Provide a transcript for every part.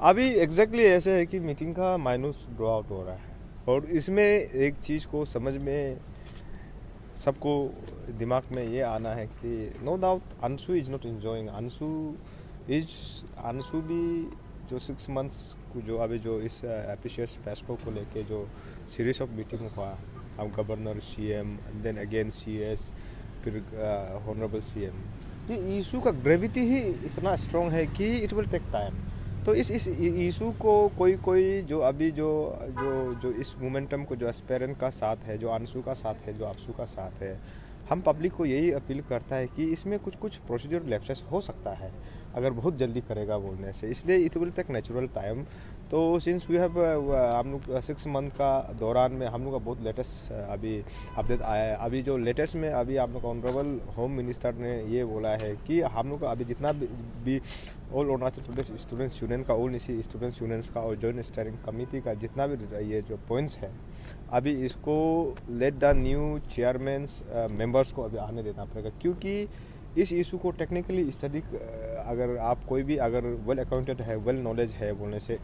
अभी एग्जैक्टली ऐसे है कि मीटिंग का माइनस ड्रॉ आउट हो रहा है और इसमें एक चीज़ को समझ में सबको दिमाग में ये आना है कि no doubt Anshu is not enjoying. Anshu भी जो 6 मंथ्स को जो अभी जो इस एपिशियस फेस्को को लेके जो सीरीज ऑफ मीटिंग हुआ, हम governor, CM, then again CS, फिर ऑनरेबल सीएम, ये इशू का ग्रेविटी ही इतना स्ट्रॉन्ग है कि इट विल टेक टाइम। तो इस इशू को कोई कोई जो अभी जो जो जो इस मोमेंटम को जो एस्पेरेंट का साथ है, जो अंशु का साथ है, जो आपसू का साथ है, हम पब्लिक को यही अपील करता है कि इसमें कुछ कुछ प्रोसीजर लैप्सेस हो सकता है अगर बहुत जल्दी करेगा बोलने से, इसलिए it will take natural time. तो सिंस वी हैव हम लोग 6 मंथ का दौरान में हम लोग का बहुत लेटेस्ट अभी अपडेट आया है। अभी जो लेटेस्ट में अभी आप लोग ऑनरेबल होम मिनिस्टर ने ये बोला है कि हम लोग का अभी जितना भी all Arunachal Pradesh students union का, ऑल निसी स्टूडेंट्स यूनियंस का और जॉइंट स्टीयरिंग कमेटी का जितना भी ये जो पॉइंट्स है, अभी इसको let the new chairman's members को अभी आने देना पड़ेगा, क्योंकि इस इशू को टेक्निकली स्टडी अगर आप कोई भी अगर वेल अकाउंटेड है, वेल नॉलेज है बोलने से,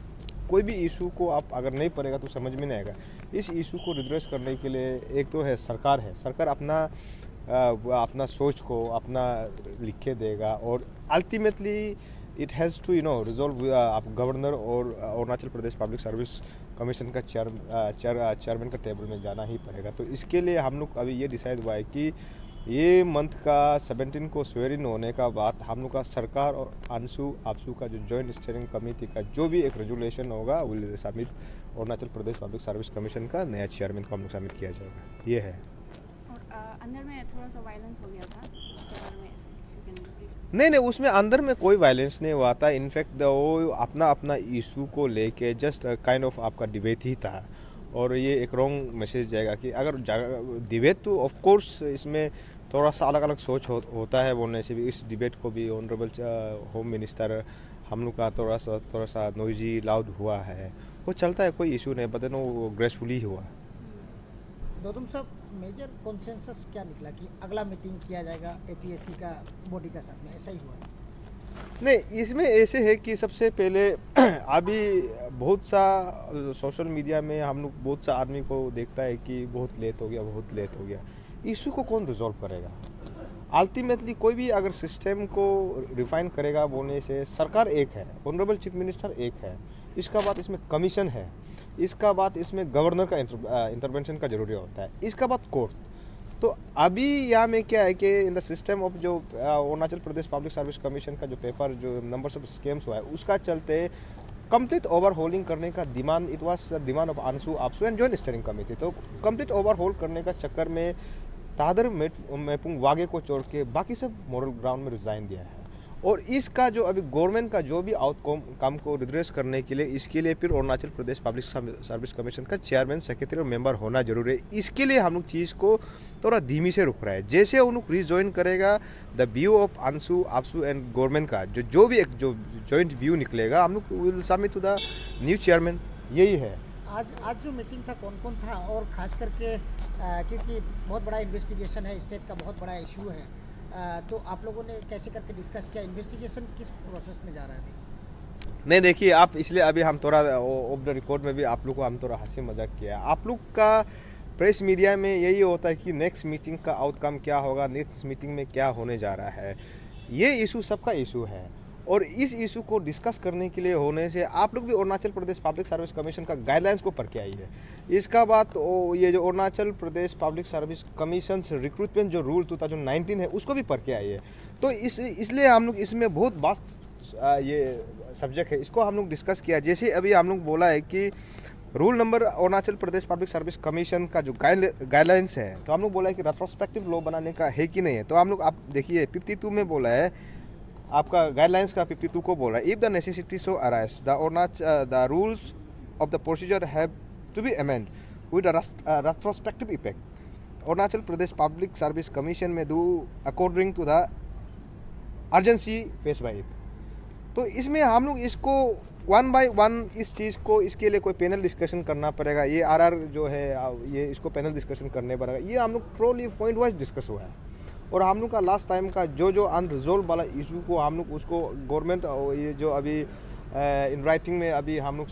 कोई भी इशू को आप अगर नहीं पढ़ेगा तो समझ में नहीं आएगा। इस इशू को रिड्रेस करने के लिए एक तो है सरकार अपना सोच को अपना लिख के देगा और ultimately it has to resolve आप गवर्नर और Arunachal Pradesh public service commission का चेयरमैन का टेबल में जाना ही पड़ेगा। तो इसके लिए हम लोग अभी ये डिसाइड हुआ है कि ये मंथ का 17 को स्वेर इन होने का बाद हम लोग का सरकार और अंशु आपसू का जो जॉइंट स्टीयरिंग कमेटी का जो भी एक रेजुलेशन होगा will submit Arunachal Pradesh public service commission का नया चेयरमैन को हम लोग सबमिट किया जाएगा। ये है। और अंदर में थोड़ा सा वायलेंस हो गया था उसके बारे में नहीं, उसमें अंदर में कोई वायलेंस नहीं हुआ था। इनफैक्ट वो अपना अपना इशू को लेके जस्ट काइंड ऑफ आपका डिबेट ही था और ये एक रॉन्ग मैसेज जाएगा कि अगर डिबेट तो ऑफ कोर्स इसमें थोड़ा सा अलग अलग सोच होता है बोलने से भी। इस डिबेट को भी ऑनरेबल होम मिनिस्टर हम लोग का थोड़ा सा नॉइजी लाउड हुआ है, वो चलता है, कोई इशू नहीं, बट वो ग्रेसफुली ही हुआ। गौतम साहब, मेजर कॉन्सेंसस क्या निकला कि अगला मीटिंग किया जाएगा एपीएससी का बॉडी का साथ में, ऐसा ही हुआ? नहीं, इसमें ऐसे है कि सबसे पहले अभी बहुत सा सोशल मीडिया में हम लोग बहुत सा आदमी को देखता है कि बहुत लेट हो गया। इशू को कौन रिजॉल्व करेगा? अल्टीमेटली कोई भी अगर सिस्टम को रिफाइन करेगा बोलने से, सरकार एक है, ऑनरेबल चीफ मिनिस्टर एक है, इसका बाद इसमें कमीशन है, इसका बाद इसमें गवर्नर का इंटरवेंशन का जरूरी होता है, इसका बाद कोर्ट। तो अभी यहाँ में क्या है कि इन द सिस्टम ऑफ जो Arunachal Pradesh public service commission का जो पेपर जो नंबर्स ऑफ स्कैम्स हुआ है उसका चलते कंप्लीट ओवरहोलिंग करने का demand, it was demand of Anshu AAPSU and joint steering committee. तो कंप्लीट ओवरहोल करने का चक्कर में तादर मेपुंग वागे को छोड़ के बाकी सब मॉरल ग्राउंड में रिजाइन दिया है। और इसका जो अभी गवर्नमेंट का जो भी आउटकम काम को रिड्रेस करने के लिए, इसके लिए फिर Arunachal Pradesh public service commission का चेयरमैन, सेक्रेटरी और मेंबर होना जरूरी है। इसके लिए हम लोग चीज़ को थोड़ा धीमी से रुक रहा है। जैसे उन लोग रिज्वाइन करेगा the view of Anshu AAPSU and government का जो भी एक जो जॉइंट व्यू निकलेगा, हम लोग will submit to the new chairman. यही है। आज जो मीटिंग था कौन कौन था, और खास करके क्योंकि बहुत बड़ा इन्वेस्टिगेशन है, स्टेट का बहुत बड़ा इशू है, तो आप लोगों ने कैसे करके डिस्कस किया? इन्वेस्टिगेशन किस प्रोसेस में जा रहा है अभी? नहीं, देखिए आप, इसलिए अभी हम थोड़ा ऑफ द रिकॉर्ड में भी आप लोग को हम थोड़ा हंसी मजाक किया। आप लोग का प्रेस मीडिया में यही होता है कि नेक्स्ट मीटिंग का आउटकम क्या होगा, नेक्स्ट मीटिंग में क्या होने जा रहा है। ये इशू सबका इशू है और इस इशू को डिस्कस करने के लिए होने से आप लोग भी Arunachal Pradesh public service commission का गाइडलाइंस को पढ़ के आइए। इसका बाद ये जो Arunachal Pradesh public service commission recruitment जो रूल 2019 है उसको भी पढ़ के आइए। तो इसलिए हम लोग इसमें बहुत वास्ट ये सब्जेक्ट है, इसको हम लोग डिस्कस किया। जैसे अभी हम लोग बोला है कि rule number Arunachal Pradesh public service commission का जो गाइडलाइंस है, तो हम लोग बोला है कि रेट्रोस्पेक्टिव लॉ बनाने का है कि नहीं है। तो हम लोग, आप देखिए 52 में बोला है, आपका गाइडलाइंस का 52 को बोल रहा है, if the necessity so arise the rules of the procedure have to be amend with retrospective effect, Arunachal Pradesh public service commission में do according to the urgency face by it. तो इसमें हम लोग इसको 1 by 1 इस चीज़ को, इसके लिए कोई पैनल डिस्कशन करना पड़ेगा। ये आरआर जो है ये इसको पैनल डिस्कशन करने पड़ेगा। ये हम लोग ट्रोली पॉइंट वाइज डिस्कस हुआ है और हम लोग का लास्ट टाइम का जो अनरिजोल्व वाला इशू को हम लोग उसको गवर्नमेंट, ये जो अभी इन राइटिंग में अभी हम लोग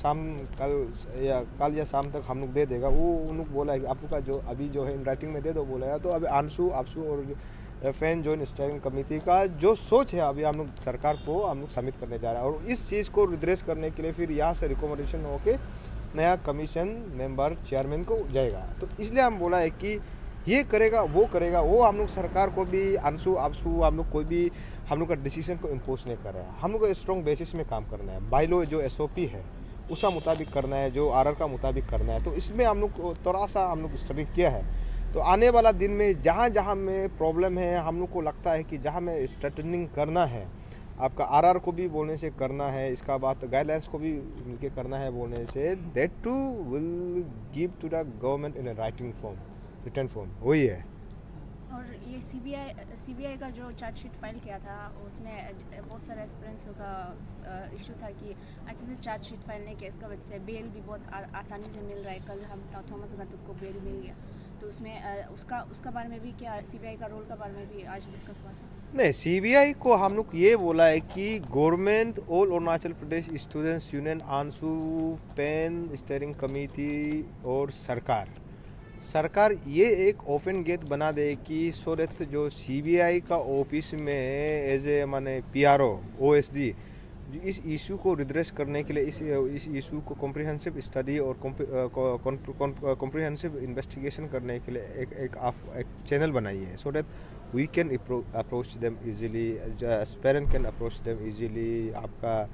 कल या शाम तक हम लोग दे देगा। वो उन लोग बोला है कि आपको का जो अभी जो है इन राइटिंग में दे दो बोला है। तो अभी आंसू आपसू और फैन जॉइंट स्टीयरिंग कमेटी का जो सोच है अभी हम लोग सरकार को हम लोग सबमिट करने जा रहा है, और इस चीज़ को रिड्रेस करने के लिए फिर यहाँ से रिकमेंडेशन होके नया कमीशन मेंबर चेयरमैन को जाएगा। तो इसलिए हम बोला है कि ये करेगा वो हम लोग सरकार को भी आंसू आपसू हम लोग कोई भी हम लोग का डिसीजन को इम्पोज नहीं कर रहा है। हम लोग को स्ट्रॉन्ग बेसिस में काम करना है, बाइलो जो SOP है उसका मुताबिक करना है, जो RR का मुताबिक करना है। तो इसमें हम लोग थोड़ा सा हम लोग स्टडी किया है। तो आने वाला दिन में जहाँ जहाँ में प्रॉब्लम है हम लोग को लगता है कि जहाँ में स्ट्रेटनिंग करना है, आपका RR को भी बोलने से करना है, इसका बाद गाइडलाइंस को भी मिलके करना है बोलने से, that too will give to the government in writing form, return form, वही है। और ये CBI का जो चार्जशीट फाइल किया था उसमें बहुत सारे एस्पिरेंट्स का इशू था कि अच्छे से चार्जशीट फाइल नहीं किया, इसका वजह से बेल भी बहुत आसानी से मिल रहा है। कल हम थॉमस गंतुक को बेल मिल गया, तो उसमें उसका बारे में भी क्या CBI का रोल का बारे में भी आज डिस्कस हुआ था। नहीं, CBI को हम लोग ये बोला है कि government all Arunachal Pradesh students union, AAPSU, pan steering committee और सरकार ये एक ओपन गेट बना दे कि सो दैट जो CBI का ऑफिस में एज ए माने PRO OSD इस इशू को रिड्रेस करने के लिए, इस इशू को कॉम्प्रिहेंसिव स्टडी और कॉम्प्रिहेंसिव इन्वेस्टिगेशन करने के लिए एक चैनल बनाई है, so that we can approach them easily, aspirant can approach them easily. आपका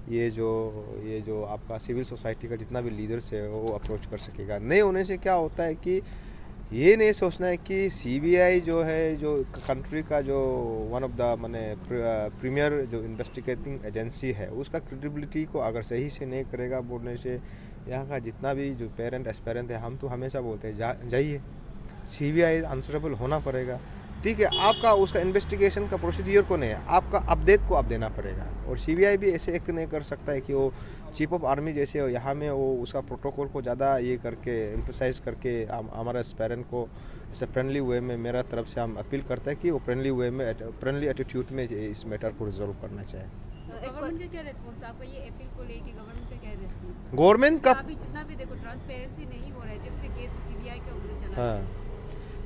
ये जो आपका सिविल सोसाइटी का जितना भी लीडर्स है वो अप्रोच कर सकेगा। नहीं होने से क्या होता है कि ये नहीं सोचना है कि CBI जो है जो कंट्री का जो वन ऑफ द माने प्रीमियर जो इन्वेस्टिगेटिंग एजेंसी है, उसका क्रेडिबिलिटी को अगर सही से नहीं करेगा बोलने से यहाँ का जितना भी जो पेरेंट एस्पेरेंट है, हम तो हमेशा बोलते हैं जाइए, CBI आंसरेबल होना पड़ेगा। ठीक है, आपका उसका इन्वेस्टिगेशन का प्रोसीजर को नहीं है, आपका अपडेट को आप देना पड़ेगा। और CBI भी ऐसे एक्ट नहीं कर सकता है कि वो चीफ ऑफ आर्मी जैसे यहाँ में वो उसका प्रोटोकॉल को ज़्यादा ये करके एम्फसाइज करके हमारा एस्पायरेंट को ऐसे फ्रेंडली वे में, मेरा तरफ से हम अपील करते हैं कि वो फ्रेंडली एटीट्यूड में इस मैटर को रिजॉल्व करना चाहिए। गवर्नमेंट का क्या रिस्पांस आपका ये अपील को लेके? गवर्नमेंट का क्या रिस्पांस? गवर्नमेंट का अभी जितना भी देखो ट्रांसपेरेंसी नहीं हो रहा है, जब से केस CBI के ऊपर चला। हाँ,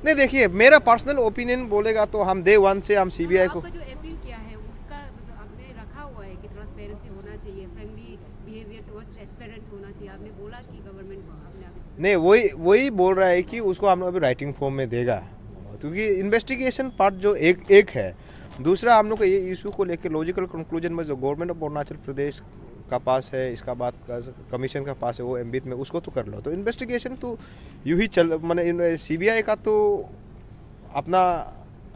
नहीं देखिए, मेरा पर्सनल ओपिनियन बोलेगा तो हम डे वन से हम CBI को आपका जो अपील किया है उसका मतलब आपने रखा हुआ है कि ट्रांसपेरेंसी होना चाहिए, फ्रेंडली बिहेवियर टुवर्ड्स एस्पिरेंट होना चाहिए, आपने बोला कि गवर्नमेंट को आपने नहीं, वही बोल रहा है कि उसको हम लोग अभी राइटिंग फॉर्म में देगा, क्योंकि इन्वेस्टिगेशन पार्ट जो एक है। दूसरा, हम लोग को ये इशू को लेकर लॉजिकल कंक्लूजन में जो गवर्नमेंट ऑफ अरुणाचल प्रदेश का पास है, इसका बात कमीशन का पास है, वो एम्बिट में उसको तो कर लो। तो इन्वेस्टिगेशन तो यूँ ही चल माने CBI का तो अपना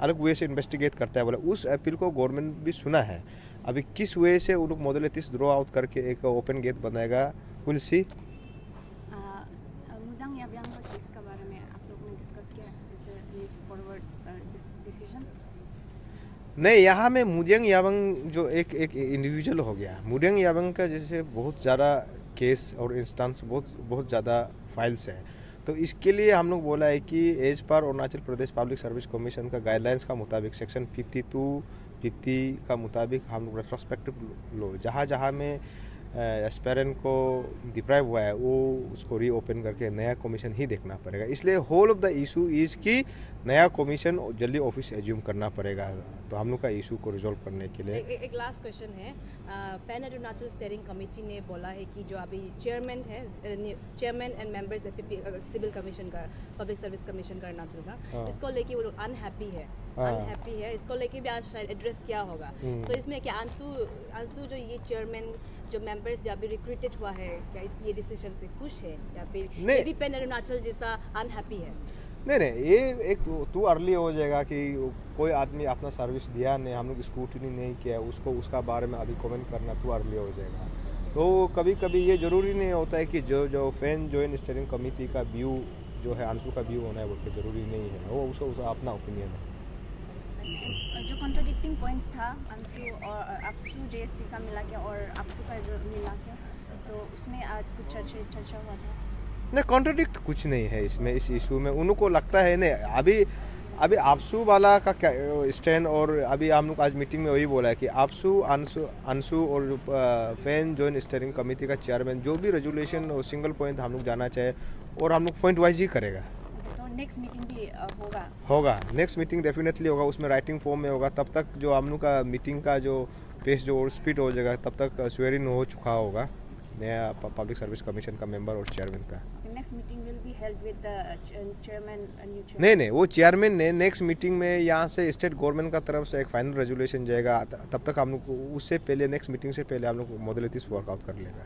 अलग वे से इन्वेस्टिगेट करता है बोला। उस अपील को गवर्नमेंट भी सुना है, अभी किस वे से वो लोग मोडलिटीज ड्रॉ आउट करके एक ओपन गेट बनाएगा, विल सी। मुदंग याब्यांग केस के बारे में आप लोगों ने डिस्कस किया फॉरवर्ड डिसीजन? नहीं, यहाँ में मुदियंग याबंग जो एक इंडिविजुअल हो गया। मुदियंग याबंग का जैसे बहुत ज़्यादा केस और इंस्टेंस बहुत ज़्यादा फाइल्स है, तो इसके लिए हम लोग बोला है कि as per Arunachal Pradesh public service commission का गाइडलाइंस का मुताबिक सेक्शन 52-50 का मुताबिक हम लोग रेट्रोस्पेक्टिव लो जहाँ में एस्पेरेंट को डिप्राइव हुआ है वो उसको रीओपन करके नया कमीशन ही देखना पड़ेगा। इसलिए whole of the issue is कि नया कमीशन जल्दी ऑफिस एज्यूम करना पड़ेगा, तो हम लोग का इशू को रिजॉल्व करने के लिए। एक लास्ट क्वेश्चन है, पैन अरुणाचल स्टीयरिंग कमेटी ने बोला है कि जो अभी chairman and members civil commission का, पब्लिक सर्विस कमीशन का अरुणाचल का, इसको लेके वो लोग अनहैप्पी है, इसको लेके भी आज शायद एड्रेस किया होगा। तो इसमें क्या आंसू जो ये चेयरमैन जो मेंबर्स जब भी रिक्रूटेड हुआ है, क्या ये डिसीजन से खुश है या फिर ये भी पैन अरुणाचल जैसा अनहैप्पी है? नहीं, ये एक टू अर्ली हो जाएगा कि कोई आदमी अपना सर्विस दिया नहीं, हम लोग स्क्रूटनी नहीं किया उसको, उसका बारे में अभी कमेंट करना टू अर्ली हो जाएगा। तो कभी कभी ये ज़रूरी नहीं होता है कि जो फैन जॉइंट स्टीयरिंग कमेटी का व्यू जो है आंसू का व्यू होना है, वो ज़रूरी नहीं है, वो उसका अपना ओपिनियन है। जो कॉन्ट्राडिक्टिंग पॉइंट्स था अंशु और अपसू JSC का मिला के और अपसू का जो मिला के, तो उसमें आज कुछ चर्चा हुआ था? नहीं, कॉन्ट्राडिक्ट कुछ नहीं है इसमें, इस इशू में। उनको लगता है नहीं, अभी आपसू वाला का क्या स्टैंड, और अभी हम लोग आज मीटिंग में वही बोला है कि आपसू, अंशु और फैन जॉइंट स्टीयरिंग कमेटी का चेयरमैन जो भी रेजुलेशन और सिंगल पॉइंट हम लोग जाना चाहे और हम लोग पॉइंट वाइज ही करेगा। तो नेक्स्ट मीटिंग भी होगा नेक्स्ट मीटिंग डेफिनेटली होगा, उसमें राइटिंग फॉर्म में होगा। तब तक जो हम लोग का मीटिंग का जो पेस जो और स्पीड हो जाएगा, तब तक स्वेरिंग हो चुका होगा नया पब्लिक सर्विस कमीशन का मेंबर और चेयरमैन का। Next meeting will be held with the chairman, new chairman. नहीं, वो चेयरमैन ने नेक्स्ट मीटिंग में यहाँ से स्टेट गवर्नमेंट का तरफ से एक फाइनल रेजुलेशन जाएगा, तब तक हम लोग उससे पहले नेक्स्ट मीटिंग से पहले हम लोग मॉडलिटीज वर्कआउट कर लेगा।